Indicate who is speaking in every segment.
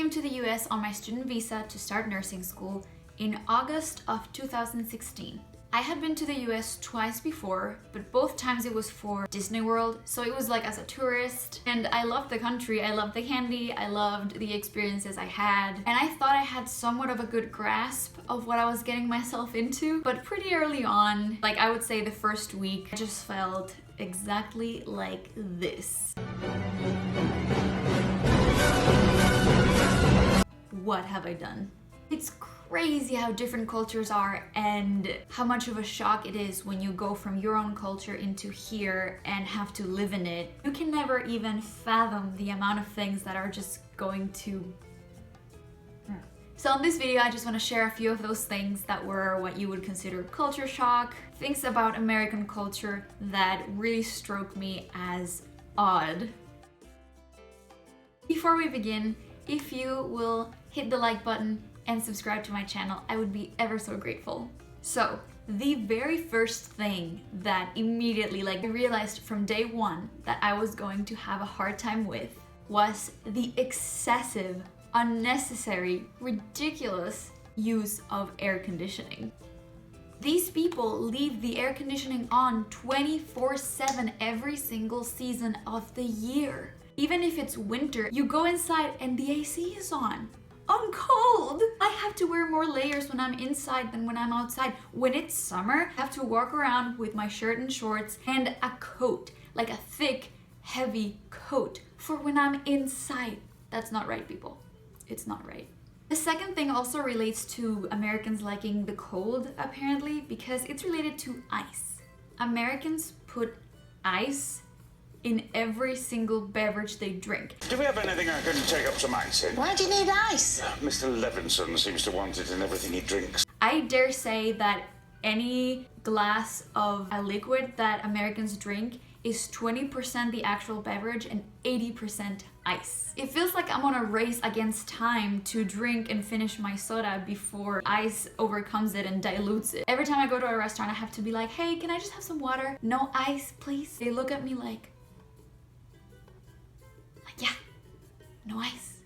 Speaker 1: came to the US on my student visa to start nursing school in August of 2016. I had been to the US twice before, but both times it was for Disney World, so it was like as a tourist. And I loved the country, I loved the candy, I loved the experiences I had. And I thought I had somewhat of a good grasp of what I was getting myself into. But pretty early on, like I would say the first week, I just felt exactly like this. What have I done? It's crazy how different cultures are and how much of a shock it is when you go from your own culture into here and have to live in it. You can never even fathom the amount of things that are just going to... So in this video, I just want to share a few of those things that were what you would consider culture shock, things about American culture that really struck me as odd. Before we begin, if you will hit the like button and subscribe to my channel, I would be ever so grateful. So, the very first thing that immediately, I realized from day one that I was going to have a hard time with was the excessive, unnecessary, ridiculous use of air conditioning. These people leave the air conditioning on 24/7 every single season of the year. Even if it's winter, you go inside and the AC is on. I'm cold! I have to wear more layers when I'm inside than when I'm outside. When it's summer, I have to walk around with my shirt and shorts and a coat, like a thick, heavy coat for when I'm inside. That's not right, people. It's not right. The second thing also relates to Americans liking the cold, apparently, because it's related to ice. Americans put ice in every single beverage they drink.
Speaker 2: Do we have anything I can take up some ice in?
Speaker 3: Why do you need ice?
Speaker 2: Mr. Levinson seems to want it in everything he drinks.
Speaker 1: I dare say that any glass of a liquid that Americans drink is 20% the actual beverage and 80% ice. It feels like I'm on a race against time to drink and finish my soda before ice overcomes it and dilutes it. Every time I go to a restaurant, I have to be like, hey, can I just have some water? No ice, please. They look at me like, yeah, no ice.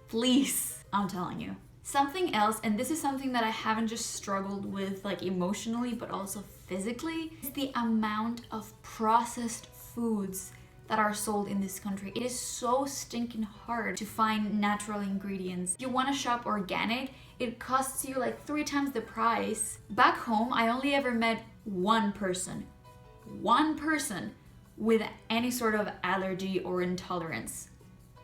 Speaker 1: Please, I'm telling you. Something else, and this is something that I haven't just struggled with emotionally, but also physically, is the amount of processed foods that are sold in this country. It is so stinking hard to find natural ingredients. If you want to shop organic, it costs you 3 times the price. Back home, I only ever met one person with any sort of allergy or intolerance.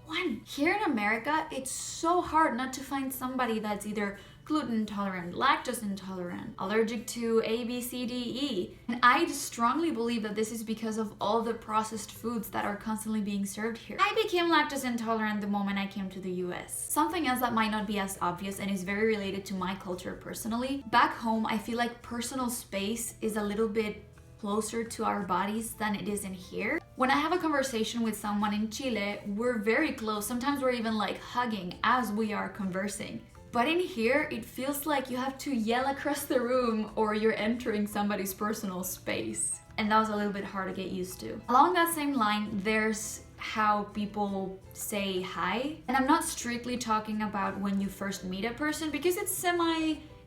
Speaker 1: One. Here in America, it's so hard not to find somebody that's either gluten intolerant, lactose intolerant, allergic to A, B, C, D, E. And I strongly believe that this is because of all the processed foods that are constantly being served here. I became lactose intolerant the moment I came to the US. Something else that might not be as obvious and is very related to my culture personally. Back home, I feel like personal space is a little bit closer to our bodies than it is in here. When I have a conversation with someone in Chile, we're very close. Sometimes we're even hugging as we are conversing. But in here, it feels like you have to yell across the room or you're entering somebody's personal space. And that was a little bit hard to get used to. Along that same line, there's how people say hi. And I'm not strictly talking about when you first meet a person, because it's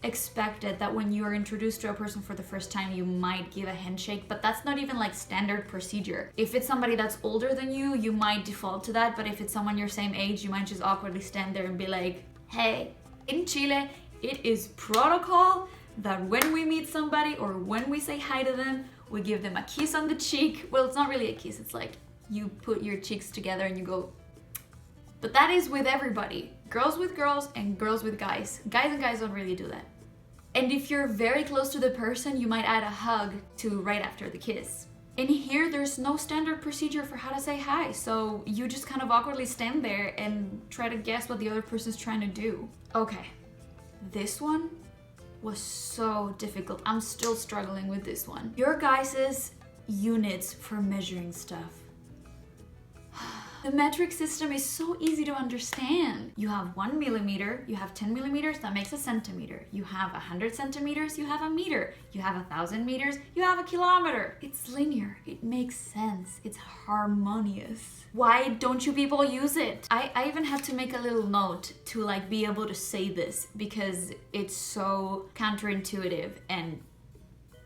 Speaker 1: expected that when you are introduced to a person for the first time, you might give a handshake, but that's not even standard procedure. If it's somebody that's older than you, you might default to that, but if it's someone your same age, you might just awkwardly stand there and be like, hey. In Chile, it is protocol that when we meet somebody or when we say hi to them, we give them a kiss on the cheek. Well, it's not really a kiss, it's you put your cheeks together and you go. But that is with everybody. Girls with girls and girls with guys. Guys and guys don't really do that. And if you're very close to the person, you might add a hug to right after the kiss. In here, there's no standard procedure for how to say hi, so you just kind of awkwardly stand there and try to guess what the other person's trying to do. Okay, this one was so difficult. I'm still struggling with this one. Your guys' units for measuring stuff. The metric system is so easy to understand. You have 1 millimeter, you have 10 millimeters, that makes a centimeter. You have 100 centimeters, you have a meter. You have 1,000 meters, you have a kilometer. It's linear, it makes sense, it's harmonious. Why don't you people use it? I even had to make a little note to like be able to say this because it's so counterintuitive and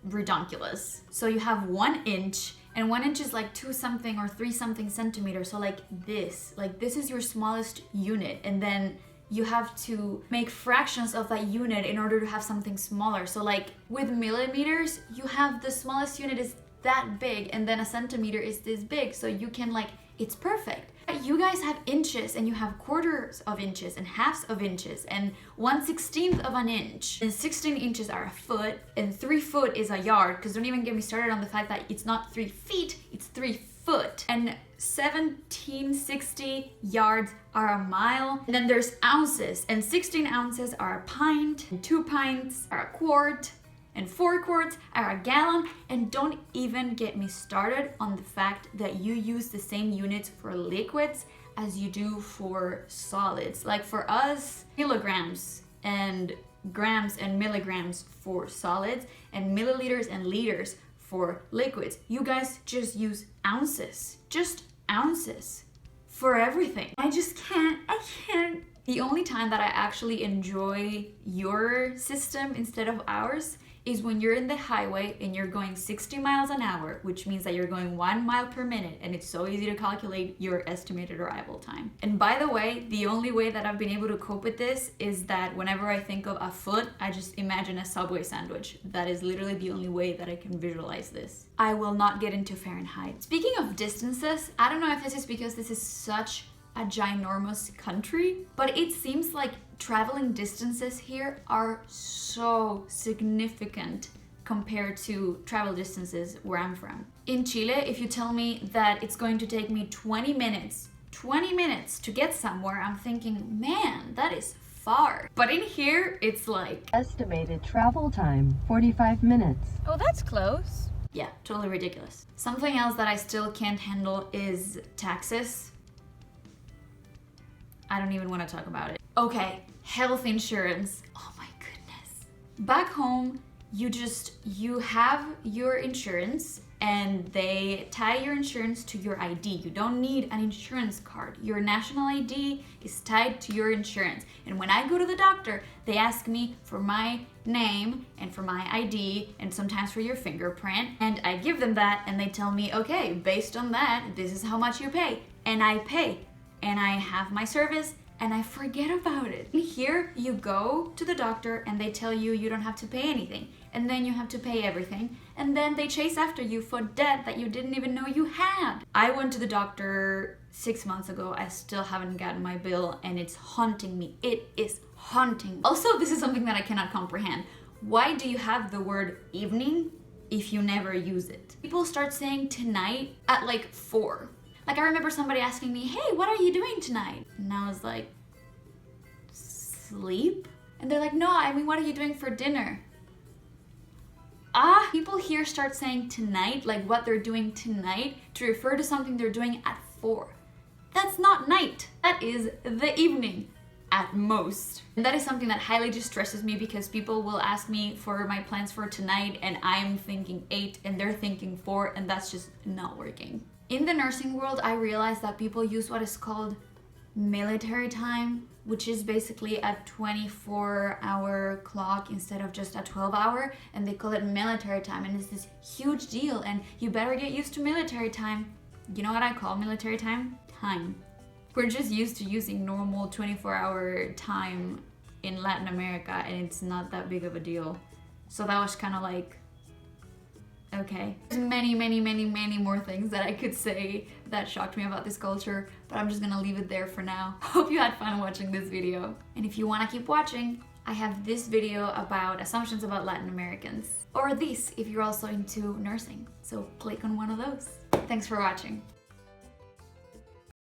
Speaker 1: redonkulous. So you have 1 inch, and 1 inch is like 2 something or 3 something centimeters. So like this is your smallest unit, and then you have to make fractions of that unit in order to have something smaller. So like with millimeters, you have the smallest unit is that big, and then a centimeter is this big. So you can like, it's perfect. You guys have inches, and you have quarters of inches and halves of inches and 1/16 of an inch. And 16 inches are a foot, and 3 foot is a yard, because don't even get me started on the fact that it's not 3 feet, it's 3 foot. And 1760 yards are a mile. And then there's ounces, and 16 ounces are a pint, and 2 pints are a quart, and 4 quarts are a gallon. And don't even get me started on the fact that you use the same units for liquids as you do for solids. Like for us, kilograms and grams and milligrams for solids, and milliliters and liters for liquids. You guys just use ounces, just ounces for everything. I can't. The only time that I actually enjoy your system instead of ours is when you're in the highway and you're going 60 miles an hour, which means that you're going 1 mile per minute, and it's so easy to calculate your estimated arrival time. And by the way, the only way that I've been able to cope with this is that whenever I think of a foot, I just imagine a Subway sandwich. That is literally the only way that I can visualize this. I will not get into Fahrenheit. Speaking of distances, I don't know if this is because this is such a ginormous country, but it seems like traveling distances here are so significant compared to travel distances where I'm from. In Chile, if you tell me that it's going to take me 20 minutes to get somewhere, I'm thinking, man, that is far. But in here, it's like
Speaker 3: estimated travel time 45 minutes.
Speaker 1: Oh, that's close. Yeah, totally ridiculous. Something else that I still can't handle is taxes. I don't even want to talk about it. Okay, health insurance. Oh my goodness. Back home, you have your insurance, and they tie your insurance to your ID. You don't need an insurance card. Your national ID is tied to your insurance. And when I go to the doctor, they ask me for my name and for my ID and sometimes for your fingerprint. And I give them that, and they tell me, okay, based on that, this is how much you pay. And I pay. And I have my service, and I forget about it. Here, you go to the doctor and they tell you you don't have to pay anything. And then you have to pay everything. And then they chase after you for debt that you didn't even know you had. I went to the doctor 6 months ago. I still haven't gotten my bill, and it's haunting me. It is haunting. Also, this is something that I cannot comprehend. Why do you have the word evening if you never use it? People start saying tonight at like 4. Like, I remember somebody asking me, hey, what are you doing tonight? And I was like, sleep? And they're like, no, I mean, what are you doing for dinner? People here start saying tonight, like what they're doing tonight, to refer to something they're doing at 4. That's not night. That is the evening at most. And that is something that highly distresses me, because people will ask me for my plans for tonight, and I'm thinking 8 and they're thinking 4, and that's just not working. In the nursing world, I realized that people use what is called military time, which is basically a 24-hour clock instead of just a 12-hour, and they call it military time, and it's this huge deal, and you better get used to military time. You know what I call military time? Time. We're just used to using normal 24-hour time in Latin America, and it's not that big of a deal. So that was kind of like, okay. There's many more things that I could say that shocked me about this culture, but I'm just gonna leave it there for now. Hope you had fun watching this video. And if you wanna keep watching, I have this video about assumptions about Latin Americans. Or this if you're also into nursing. So click on one of those. Thanks for watching.